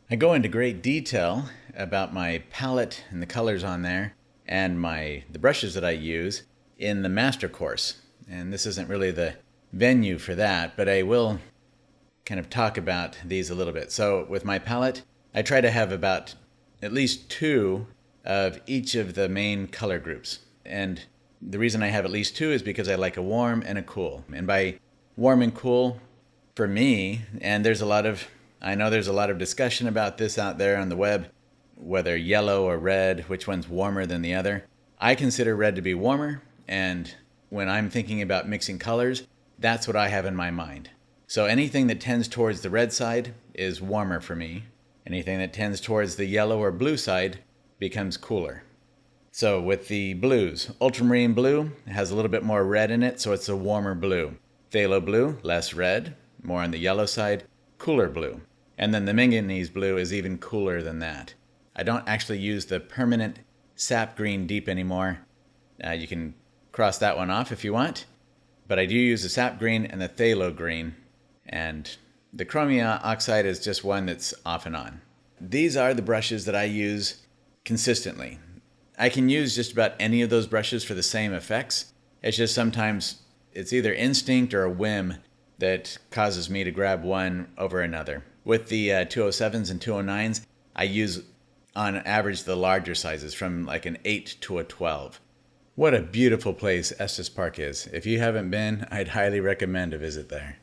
I go into great detail about my palette and the colors on there and the brushes that I use in the master course. And this isn't really the venue for that, but I will kind of talk about these a little bit. So with my palette, I try to have about at least two of each of the main color groups. And the reason I have at least two is because I like a warm and a cool. And by warm and cool, for me, and I know there's a lot of discussion about this out there on the web, whether yellow or red, which one's warmer than the other. I consider red to be warmer, and when I'm thinking about mixing colors, that's what I have in my mind. So anything that tends towards the red side is warmer for me. Anything that tends towards the yellow or blue side becomes cooler. So with the blues, ultramarine blue has a little bit more red in it, so it's a warmer blue. Phthalo blue, less red, more on the yellow side, cooler blue. And then the manganese blue is even cooler than that. I don't actually use the permanent sap green deep anymore. You can cross that one off if you want. But I do use the sap green and the phthalo green. And the chromium oxide is just one that's off and on. These are the brushes that I use consistently. I can use just about any of those brushes for the same effects. It's just sometimes it's either instinct or a whim that causes me to grab one over another. With the 207s and 209s, I use on average the larger sizes from like an 8 to a 12. What a beautiful place Estes Park is. If you haven't been, I'd highly recommend a visit there.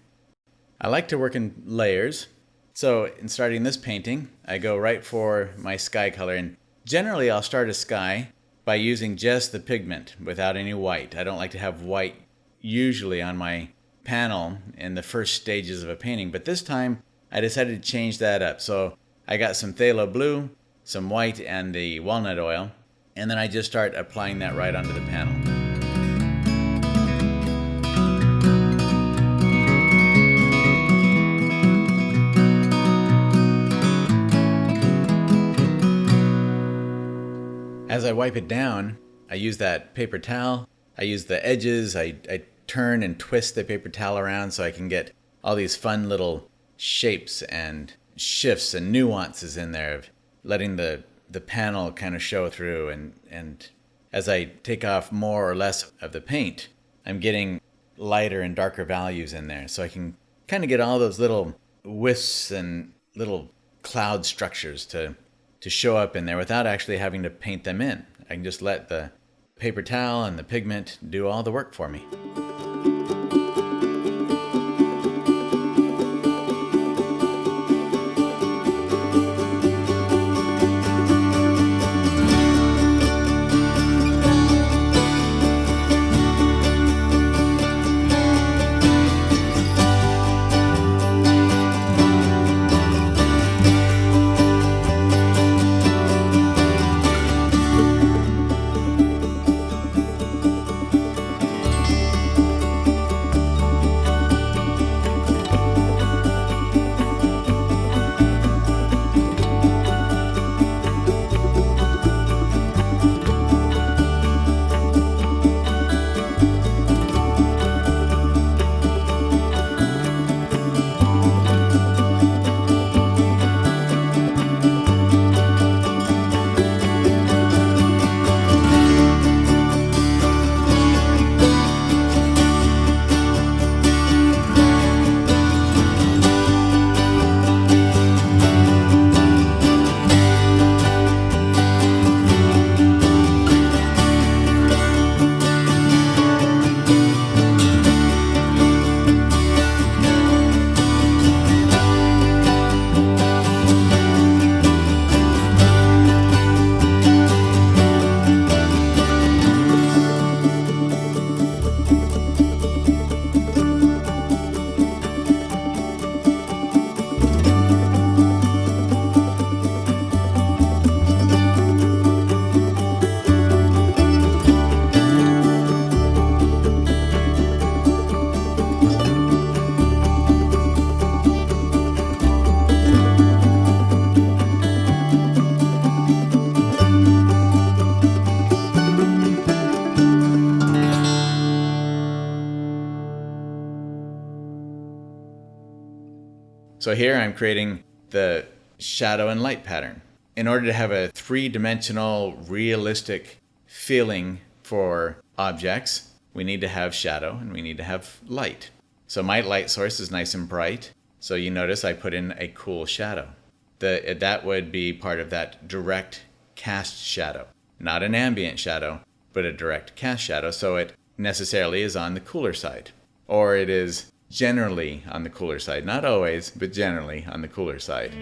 I like to work in layers. So in starting this painting, I go right for my sky color. And generally I'll start a sky by using just the pigment without any white. I don't like to have white usually on my panel in the first stages of a painting. But this time I decided to change that up. So I got some phthalo blue, some white, and the walnut oil. And then I just start applying that right onto the panel. As I wipe it down, I use that paper towel. I use the edges. I turn and twist the paper towel around so I can get all these fun little shapes and shifts and nuances in there of letting the panel kind of show through. And as I take off more or less of the paint, I'm getting lighter and darker values in there. So I can kind of get all those little wisps and little cloud structures to show up in there without actually having to paint them in. I can just let the paper towel and the pigment do all the work for me. So here I'm creating the shadow and light pattern. In order to have a three-dimensional, realistic feeling for objects, we need to have shadow and we need to have light. So my light source is nice and bright, so you notice I put in a cool shadow. That would be part of that direct cast shadow. Not an ambient shadow, but a direct cast shadow, so it necessarily is on the cooler side. Or it is generally on the cooler side. Not always, but generally on the cooler side.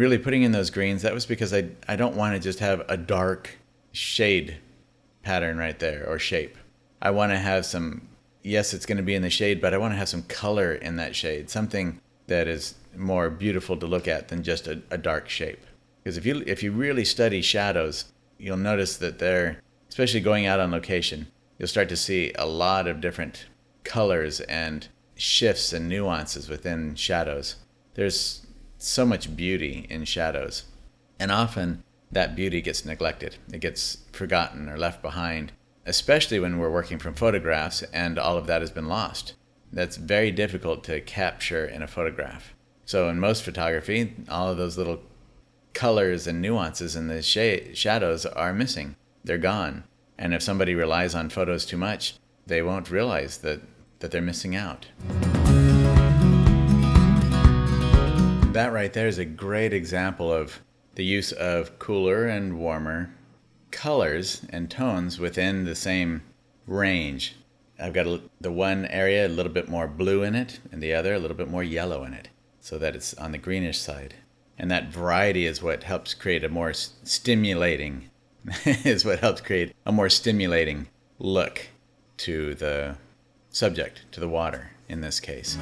really putting in those greens, that was because I don't want to just have a dark shade pattern right there, or shape. I want to have some, yes, it's going to be in the shade, but I want to have some color in that shade, something that is more beautiful to look at than just a dark shape. Because if you really study shadows, you'll notice that they're, especially going out on location, you'll start to see a lot of different colors and shifts and nuances within shadows. There's so much beauty in shadows. And often that beauty gets neglected. It gets forgotten or left behind, especially when we're working from photographs and all of that has been lost. That's very difficult to capture in a photograph. So in most photography, all of those little colors and nuances in the shadows are missing. They're gone. And if somebody relies on photos too much, they won't realize that they're missing out. That right there is a great example of the use of cooler and warmer colors and tones within the same range. I've got the one area a little bit more blue in it, and the other a little bit more yellow in it, so that it's on the greenish side. And that variety is what helps create a more stimulating look to the subject, to the water in this case.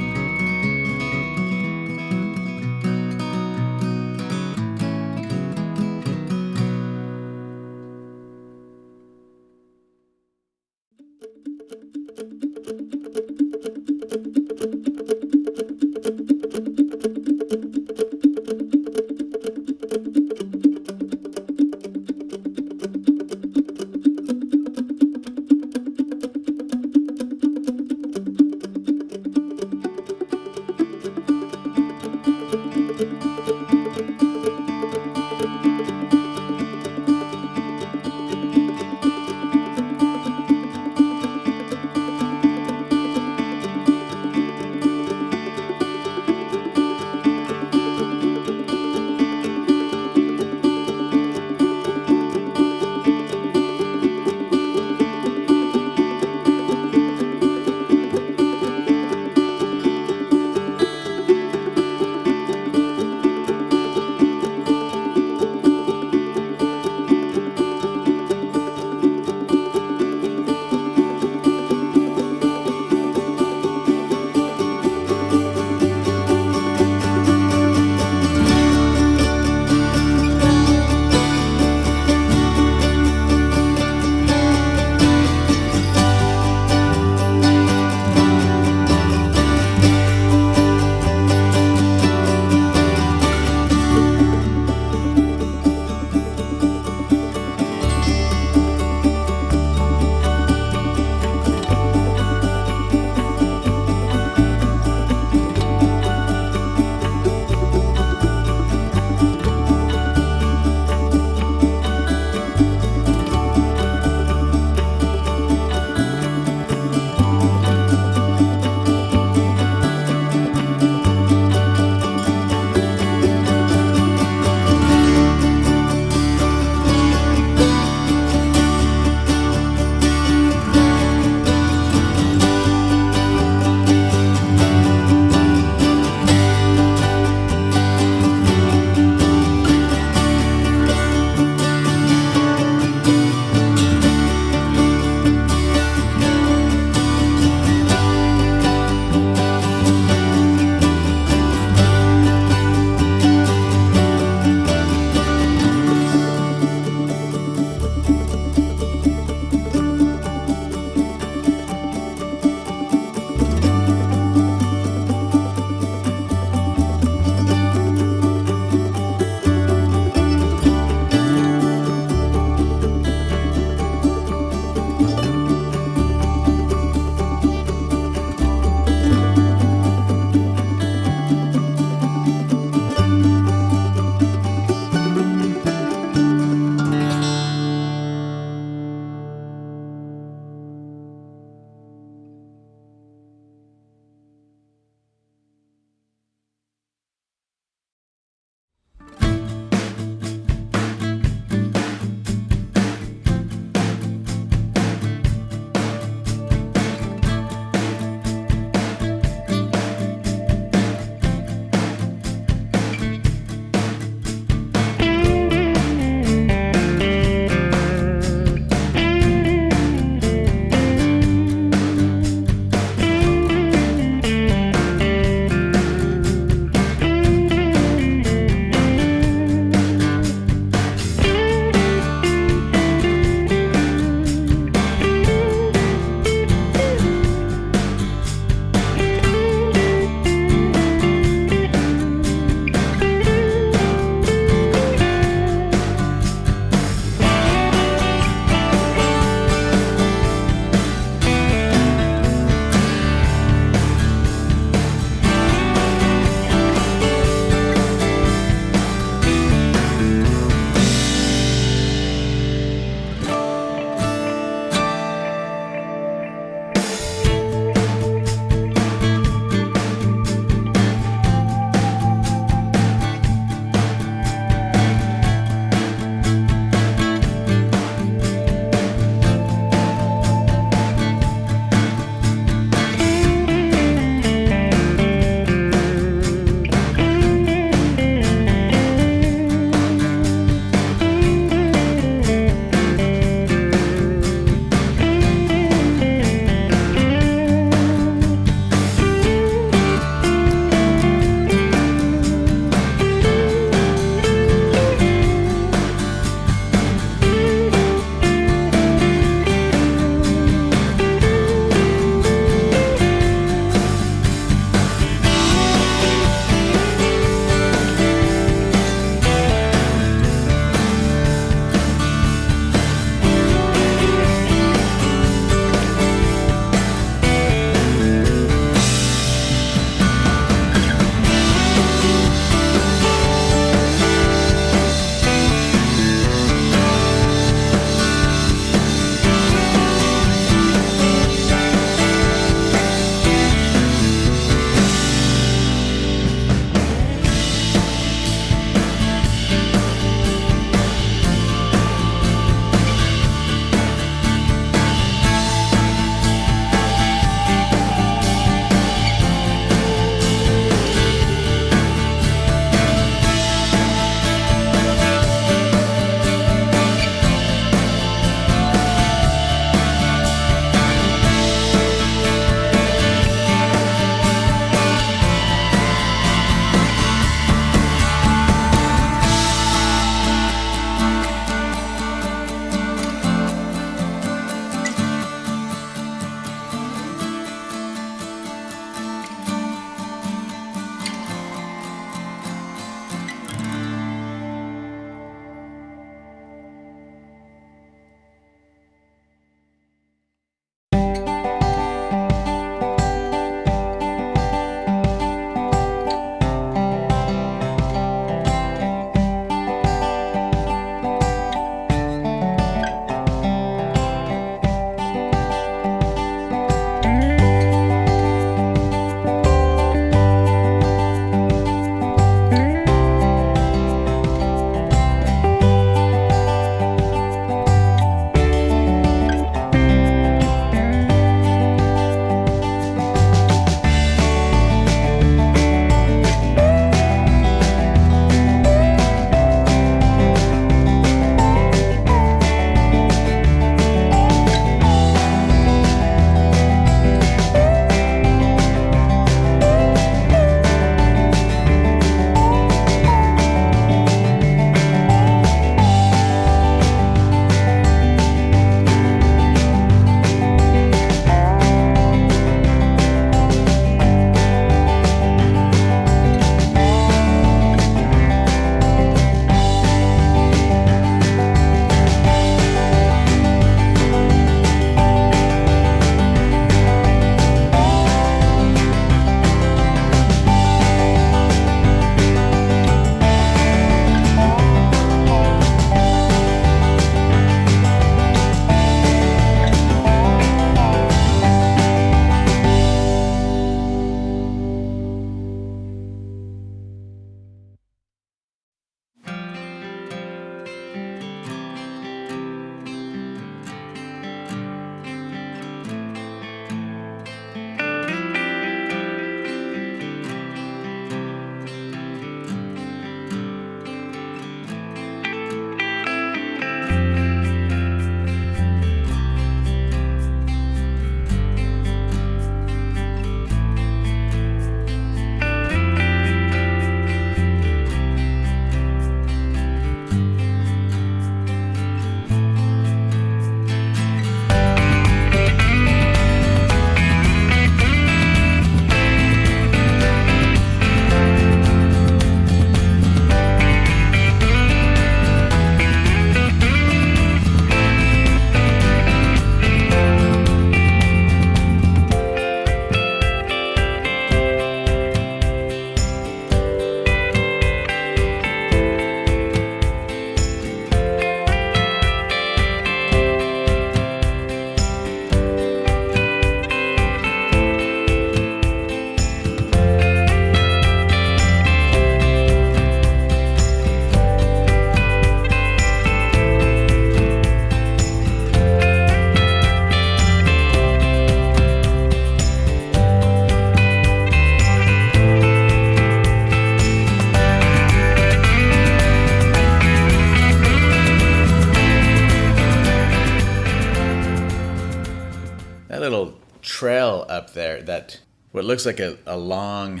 trail up there, that what looks like a long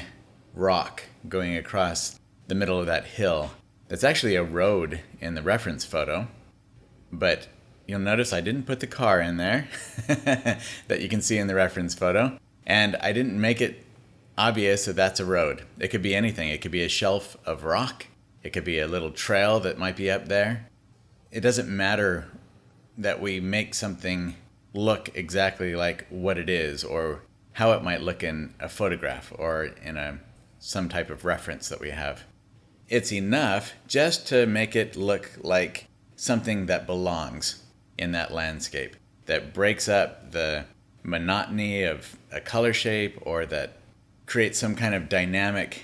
rock going across the middle of that hill. That's actually a road in the reference photo, but you'll notice I didn't put the car in there that you can see in the reference photo, and I didn't make it obvious that that's a road. It could be anything. It could be a shelf of rock. It could be a little trail that might be up there. It doesn't matter that we make something look exactly like what it is or how it might look in a photograph or in some type of reference that we have. It's enough just to make it look like something that belongs in that landscape, that breaks up the monotony of a color shape, or that creates some kind of dynamic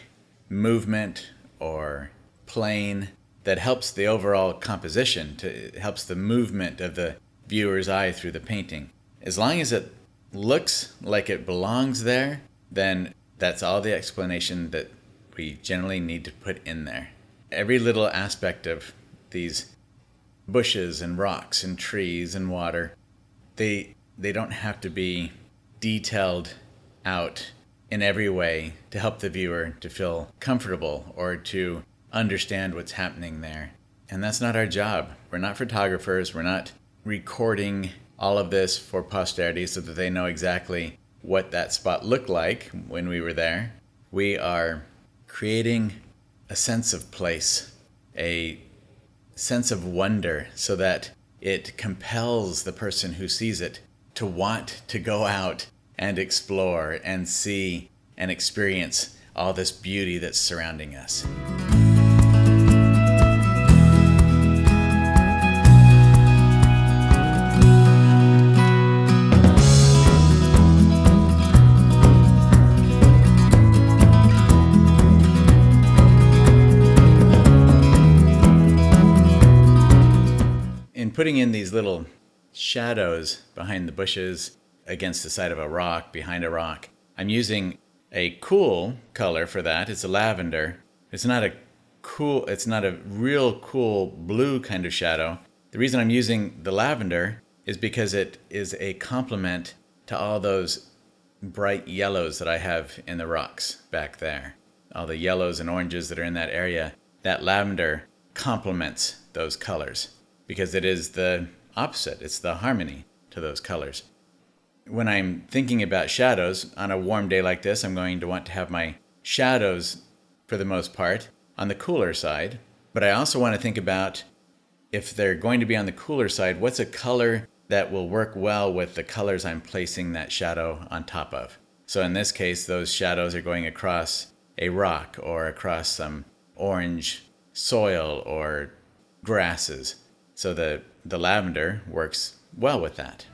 movement or plane that helps the overall composition, helps the movement of the viewer's eye through the painting. As long as it looks like it belongs there, then that's all the explanation that we generally need to put in there. Every little aspect of these bushes and rocks and trees and water, they don't have to be detailed out in every way to help the viewer to feel comfortable or to understand what's happening there. And that's not our job. We're not photographers. We're not recording all of this for posterity so that they know exactly what that spot looked like when we were there. We are creating a sense of place, a sense of wonder, so that it compels the person who sees it to want to go out and explore and see and experience all this beauty that's surrounding us. In putting in these little shadows behind the bushes, against the side of a rock, behind a rock, I'm using a cool color for that. It's a lavender. It's not a real cool blue kind of shadow. The reason I'm using the lavender is because it is a complement to all those bright yellows that I have in the rocks back there. All the yellows and oranges that are in that area, that lavender complements those colors because it is the opposite. It's the harmony to those colors. When I'm thinking about shadows, on a warm day like this, I'm going to want to have my shadows, for the most part, on the cooler side. But I also want to think about, if they're going to be on the cooler side, what's a color that will work well with the colors I'm placing that shadow on top of. So in this case, those shadows are going across a rock or across some orange soil or grasses. So the lavender works well with that.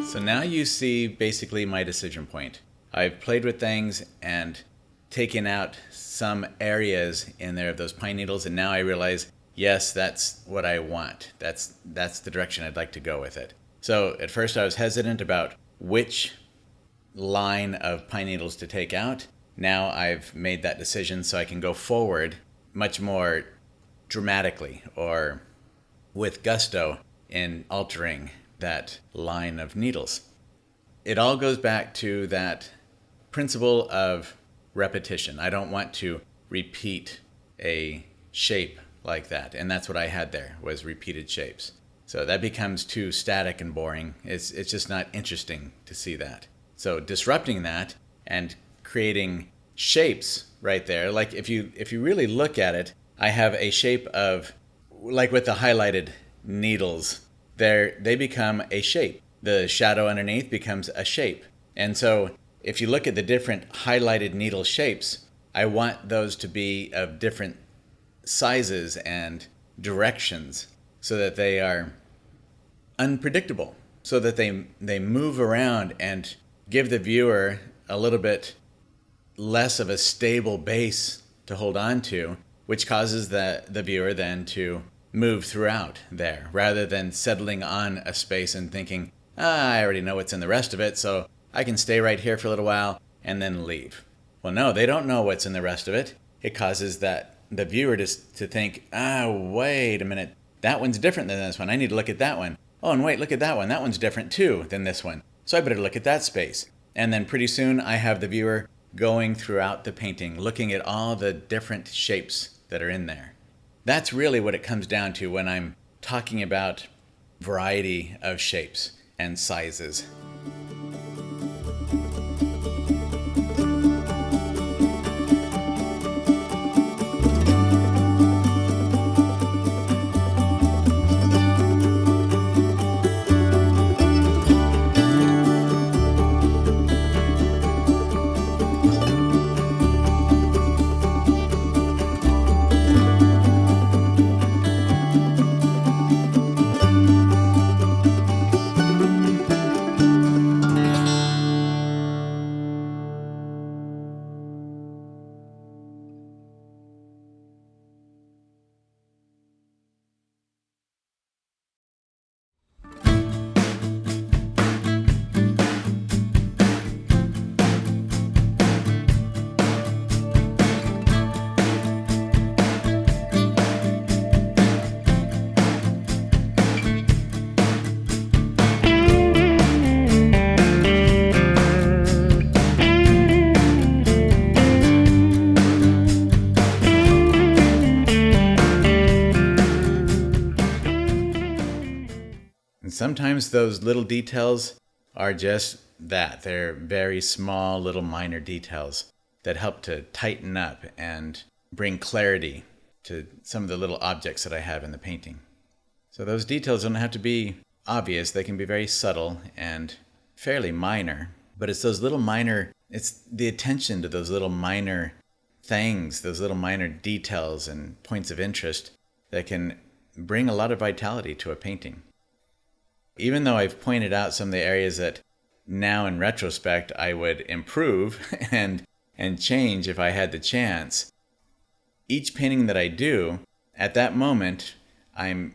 So now you see basically my decision point. I've played with things and taken out some areas in there of those pine needles, and now I realize, yes, that's what I want. That's the direction I'd like to go with it. So at first I was hesitant about which line of pine needles to take out. Now I've made that decision so I can go forward much more dramatically or with gusto in altering that line of needles. It all goes back to that principle of repetition. I don't want to repeat a shape like that, and that's what I had there, was repeated shapes. So that becomes too static and boring. It's just not interesting to see that. So disrupting that and creating shapes right there. Like if you really look at it, I have a shape of, like with the highlighted needles, they become a shape. The shadow underneath becomes a shape. And so if you look at the different highlighted needle shapes, I want those to be of different sizes and directions so that they are unpredictable, so that they move around and give the viewer a little bit less of a stable base to hold on to, which causes the viewer then to move throughout there rather than settling on a space and thinking, I already know what's in the rest of it, so I can stay right here for a little while and then leave. Well, no, they don't know what's in the rest of it. It causes that the viewer to think, wait a minute, that one's different than this one. I need to look at that one. Oh, and wait, look at that one. That one's different too than this one. So I better look at that space. And then pretty soon I have the viewer going throughout the painting, looking at all the different shapes that are in there. That's really what it comes down to when I'm talking about variety of shapes and sizes. Sometimes those little details are just that. They're very small, little minor details that help to tighten up and bring clarity to some of the little objects that I have in the painting. So those details don't have to be obvious. They can be very subtle and fairly minor. But it's those little minor, it's the attention to those little minor things, those little minor details and points of interest that can bring a lot of vitality to a painting. Even though I've pointed out some of the areas that now in retrospect I would improve and change if I had the chance, each painting that I do, at that moment, I'm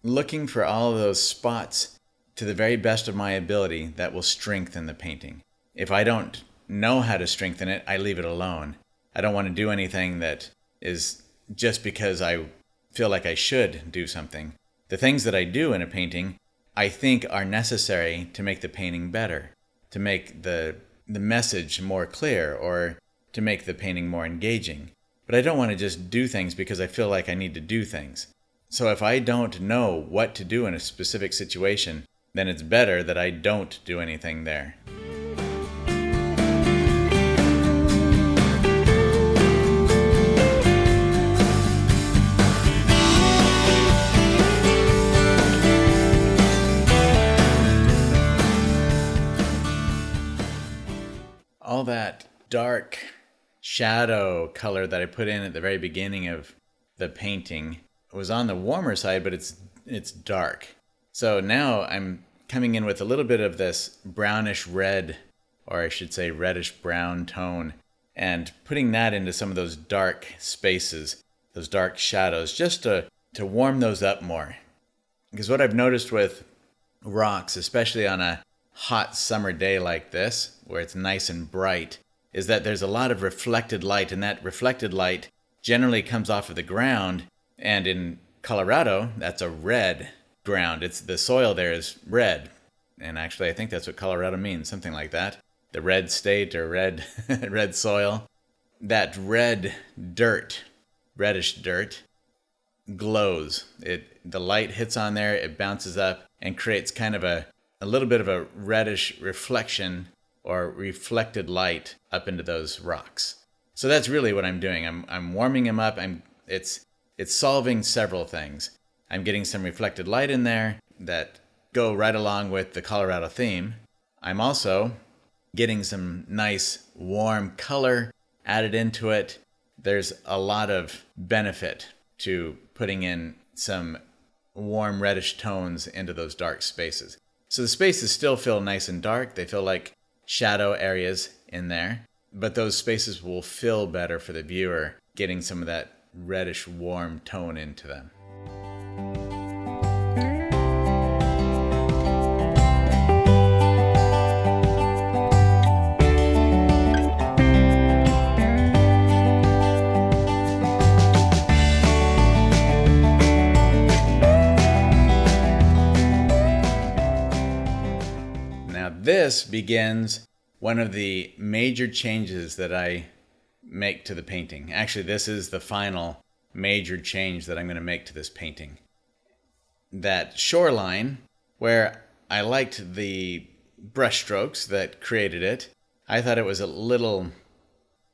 looking for all of those spots to the very best of my ability that will strengthen the painting. If I don't know how to strengthen it, I leave it alone. I don't want to do anything that is just because I feel like I should do something. The things that I do in a painting I think are necessary to make the painting better, to make the message more clear, or to make the painting more engaging. But I don't want to just do things because I feel like I need to do things. So if I don't know what to do in a specific situation, then it's better that I don't do anything there. All that dark shadow color that I put in at the very beginning of the painting was on the warmer side, but it's dark. So now I'm coming in with a little bit of this brownish red, or I should say reddish brown tone, and putting that into some of those dark spaces, those dark shadows, just to warm those up more. Because what I've noticed with rocks, especially on a hot summer day like this, where it's nice and bright, is that there's a lot of reflected light, and that reflected light generally comes off of the ground, and in Colorado, that's a red ground. It's the soil there is red, and actually I think that's what Colorado means, something like that. The red state or red red soil. That red dirt, reddish dirt, glows. The light hits on there, it bounces up and creates kind of a little bit of a reddish reflection or reflected light up into those rocks. So that's really what I'm doing. I'm warming them up. It's solving several things. I'm getting some reflected light in there that go right along with the Colorado theme. I'm also getting some nice warm color added into it. There's a lot of benefit to putting in some warm reddish tones into those dark spaces. So the spaces still feel nice and dark. They feel like shadow areas in there, but those spaces will feel better for the viewer, getting some of that reddish warm tone into them. This begins one of the major changes that I make to the painting. Actually, this is the final major change that I'm going to make to this painting. That shoreline, where I liked the brushstrokes that created it, I thought it was a little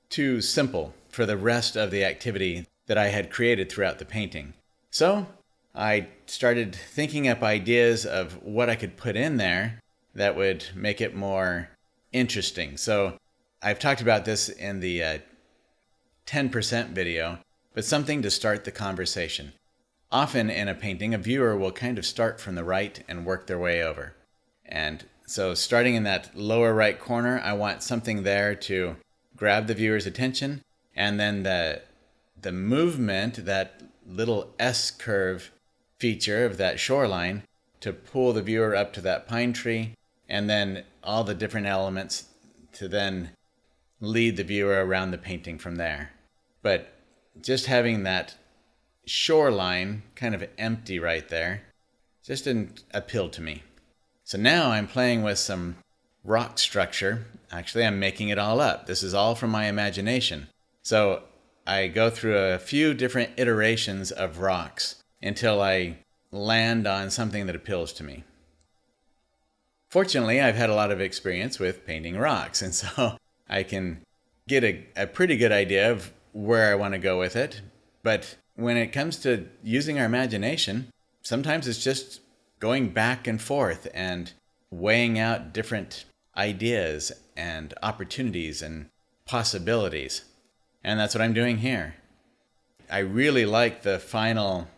too simple for the rest of the activity that I had created throughout the painting. So I started thinking up ideas of what I could put in there that would make it more interesting. So I've talked about this in the 10% video, but something to start the conversation. Often in a painting, a viewer will kind of start from the right and work their way over. And so starting in that lower right corner, I want something there to grab the viewer's attention, and then the movement, that little S-curve feature of that shoreline, to pull the viewer up to that pine tree, and then all the different elements to then lead the viewer around the painting from there. But just having that shoreline kind of empty right there just didn't appeal to me. So now I'm playing with some rock structure. Actually, I'm making it all up. This is all from my imagination. So I go through a few different iterations of rocks until I land on something that appeals to me. Fortunately, I've had a lot of experience with painting rocks, and so I can get a pretty good idea of where I want to go with it. But when it comes to using our imagination, sometimes it's just going back and forth and weighing out different ideas and opportunities and possibilities. And that's what I'm doing here. I really like the final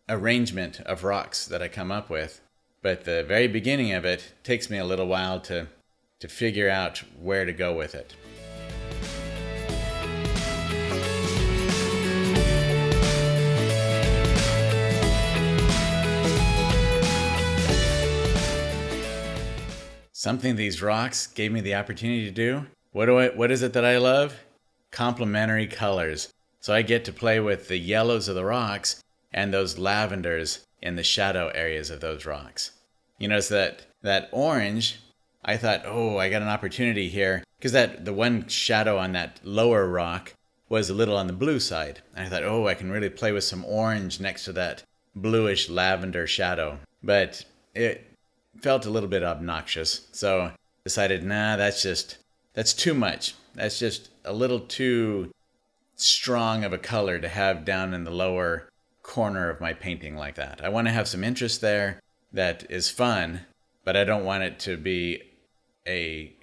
arrangement of rocks that I come up with, but the very beginning of it takes me a little while to figure out where to go with it. Something these rocks gave me the opportunity to do. What is it that I love? Complementary colors. So I get to play with the yellows of the rocks and those lavenders in the shadow areas of those rocks. You notice that orange, I thought, I got an opportunity here, because the one shadow on that lower rock was a little on the blue side. And I thought, I can really play with some orange next to that bluish lavender shadow. But it felt a little bit obnoxious, so decided, that's too much. That's just a little too strong of a color to have down in the lower corner of my painting like that. I want to have some interest there that is fun, but I don't want it to be a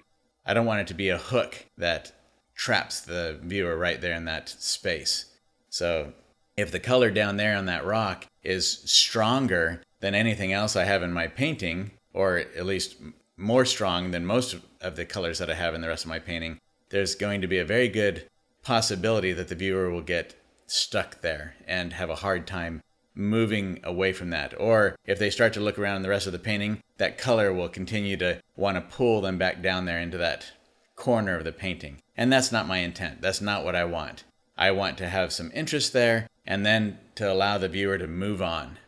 hook that traps the viewer right there in that space. So if the color down there on that rock is stronger than anything else I have in my painting, or at least more strong than most of the colors that I have in the rest of my painting, there's going to be a very good possibility that the viewer will get stuck there and have a hard time moving away from that. Or if they start to look around in the rest of the painting, that color will continue to want to pull them back down there into that corner of the painting. And that's not my intent. That's not what I want. I want to have some interest there and then to allow the viewer to move on.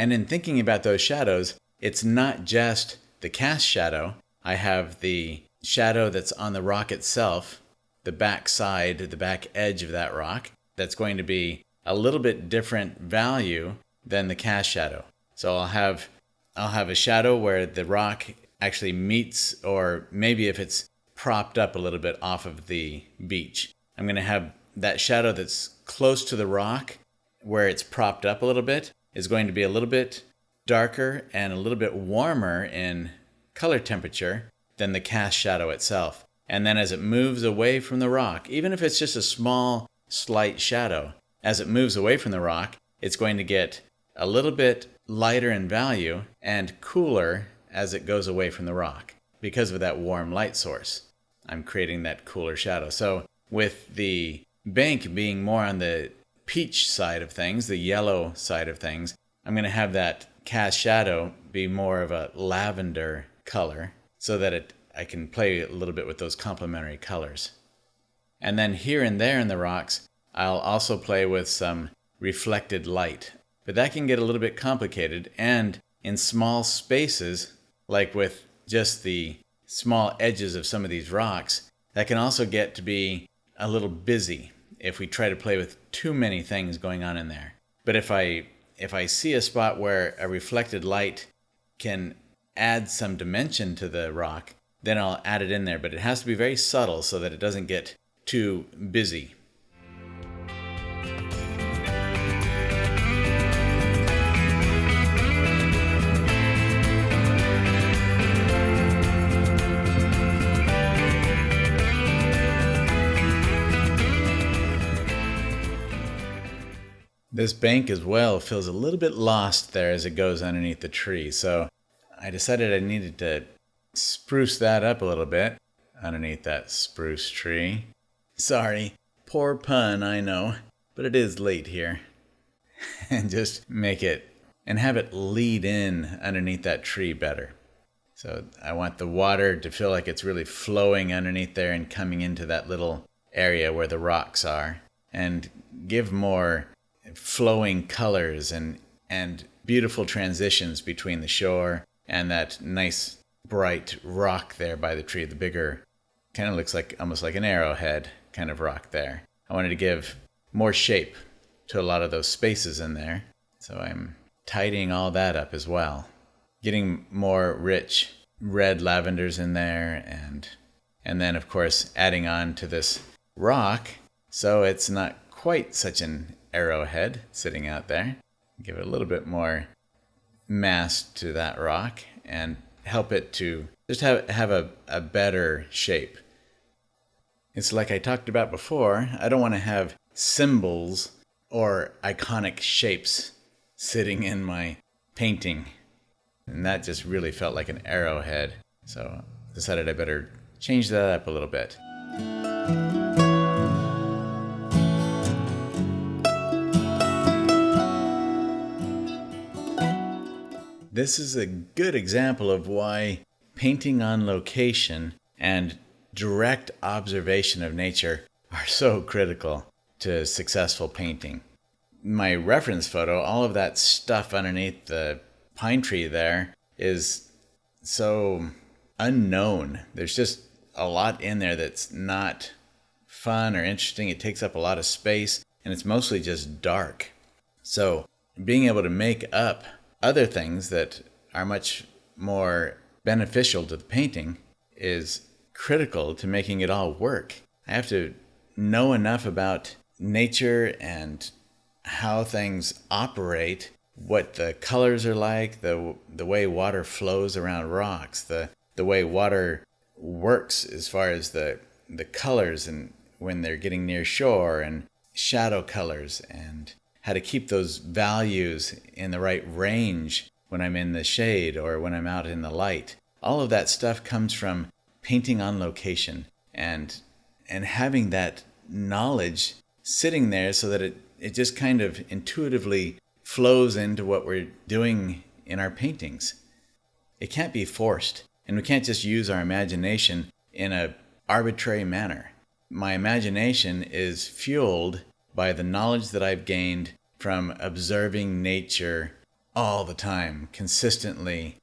And in thinking about those shadows, it's not just the cast shadow. I have the shadow that's on the rock itself, the back side, the back edge of that rock, that's going to be a little bit different value than the cast shadow. So I'll have a shadow where the rock actually meets, or maybe if it's propped up a little bit off of the beach, I'm going to have that shadow that's close to the rock where it's propped up a little bit is going to be a little bit darker and a little bit warmer in color temperature than the cast shadow itself. And then as it moves away from the rock, even if it's just a small, slight shadow, as it moves away from the rock, it's going to get a little bit lighter in value and cooler as it goes away from the rock because of that warm light source. I'm creating that cooler shadow. So with the bank being more on the peach side of things, the yellow side of things, I'm going to have that cast shadow be more of a lavender color so that I can play a little bit with those complementary colors. And then here and there in the rocks, I'll also play with some reflected light. But that can get a little bit complicated, and in small spaces, like with just the small edges of some of these rocks, that can also get to be a little busy if we try to play with too many things going on in there. But if I see a spot where a reflected light can add some dimension to the rock, then I'll add it in there. But it has to be very subtle so that it doesn't get too busy. This bank as well feels a little bit lost there as it goes underneath the tree. So I decided I needed to spruce that up a little bit underneath that spruce tree. Sorry, poor pun, I know, but it is late here. And just make it and have it lead in underneath that tree better. So I want the water to feel like it's really flowing underneath there and coming into that little area where the rocks are, and give more flowing colors and beautiful transitions between the shore and that nice bright rock there by the tree. The bigger, kind of looks like almost like an arrowhead kind of rock there. I wanted to give more shape to a lot of those spaces in there, so I'm tidying all that up as well, getting more rich red lavenders in there, and then of course adding on to this rock so it's not quite such an arrowhead sitting out there. Give it a little bit more mass to that rock and help it to just have a better shape. It's like I talked about before, I don't want to have symbols or iconic shapes sitting in my painting. And that just really felt like an arrowhead. So I decided I better change that up a little bit. This is a good example of why painting on location and direct observation of nature are so critical to successful painting. My reference photo, all of that stuff underneath the pine tree there is so unknown. There's just a lot in there that's not fun or interesting. It takes up a lot of space, and it's mostly just dark. So being able to make up other things that are much more beneficial to the painting is critical to making it all work. I have to know enough about nature and how things operate, what the colors are like, the way water flows around rocks, the way water works as far as the colors and when they're getting near shore, and shadow colors, and how to keep those values in the right range when I'm in the shade or when I'm out in the light. All of that stuff comes from painting on location and having that knowledge sitting there so that it just kind of intuitively flows into what we're doing in our paintings. It can't be forced, and we can't just use our imagination in an arbitrary manner. My imagination is fueled by the knowledge that I've gained from observing nature all the time, consistently,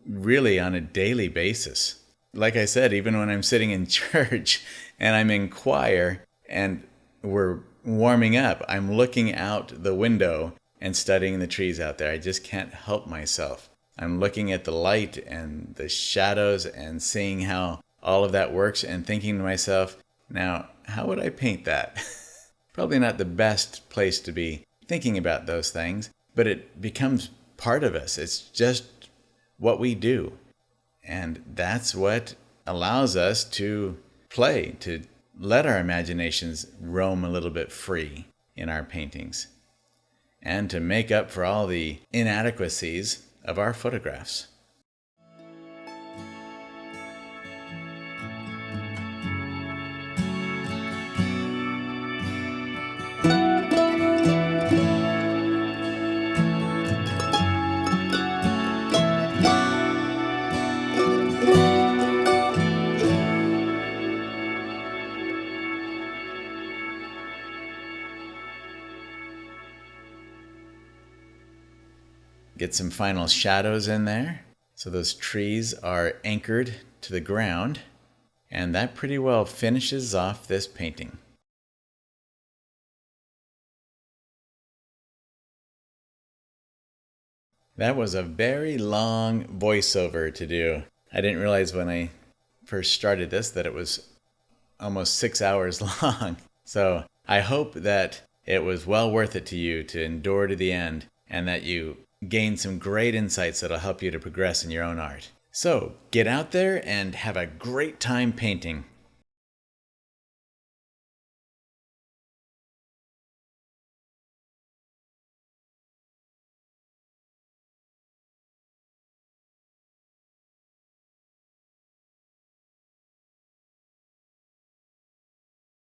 really on a daily basis. Like I said, even when I'm sitting in church and I'm in choir and we're warming up, I'm looking out the window and studying the trees out there. I just can't help myself. I'm looking at the light and the shadows and seeing how all of that works and thinking to myself, now, how would I paint that? Probably not the best place to be thinking about those things, but it becomes part of us. It's just what we do. And that's what allows us to play, to let our imaginations roam a little bit free in our paintings, and to make up for all the inadequacies of our photographs. Get some final shadows in there so those trees are anchored to the ground, and that pretty well finishes off this painting. That was a very long voiceover to do. I didn't realize when I first started this that it was almost 6 hours long. So I hope that it was well worth it to you to endure to the end, and that you gain some great insights that'll help you to progress in your own art. So get out there and have a great time painting.